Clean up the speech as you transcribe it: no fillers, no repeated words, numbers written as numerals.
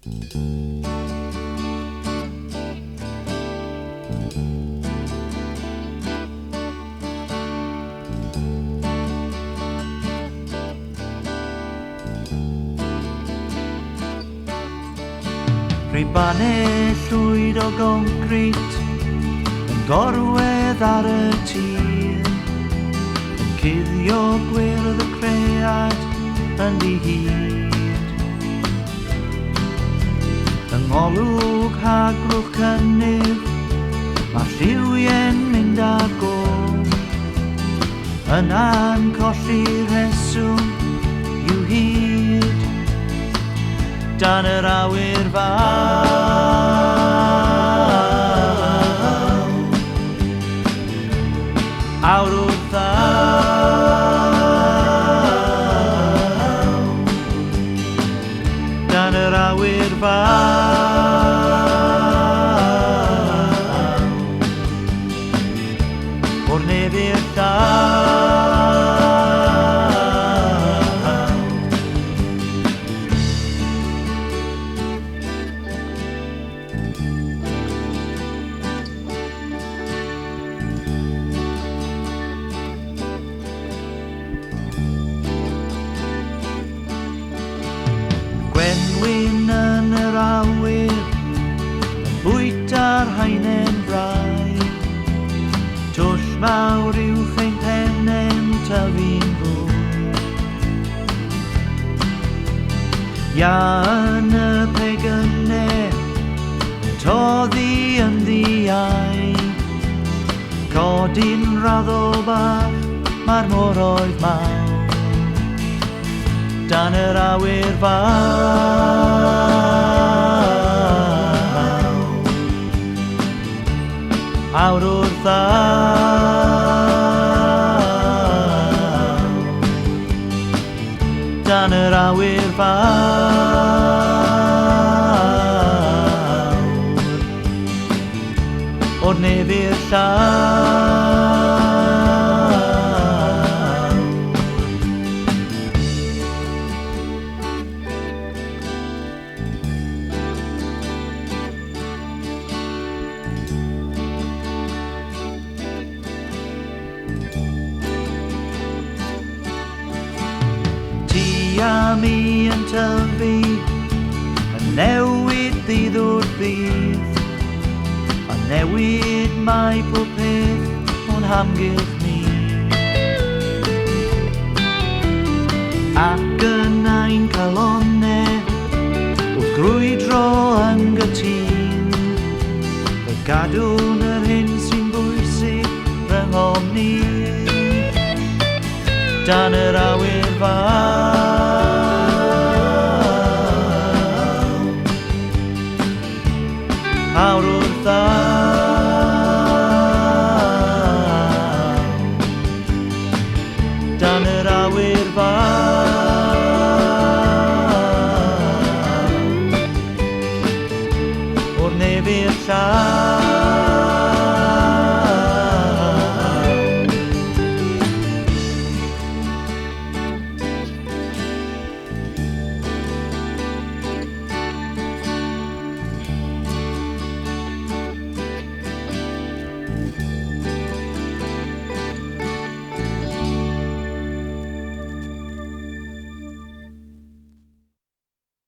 Rhibannau llwyd o goncrit yn gorwedd ar y tir, yn cuddio gwyrdd y cread yn dihyd. Yng ngolwg hagrwch cynnydd, mae lliwie'n mynd ar gol, yna'n colli rheswm i'w hyd. Dan yr awyr fawr, awr wrth awr. Dan yr awyr fawr, o'r nef i'r llawr. Gwenwyn yn yr awyr, yn bwyta'r haenen braidd, twll mawr uwch ein pennen tyfu'n fwy. Ia yn y pegynnau, toddi yn ddiau, codi'n raddo bach, mae'r moroedd mawr. Dan yr awyr fawr, awr wrth awr. Dan yr awyr fawr, o'r nef i'r llawr. A mi yn tyfu, yn newid ddydd o'r ddydd, a newid mae pob peth o'n hamgylch ni. Ac yna ein calonnau wrth grwydro yn gytun, y gadw'n yr hyn sy'n bwysig rhyngom ni. Dan yr awyr fawr, awr wrth awr. Dan yr awyr fawr, o'r nef i'r llawr.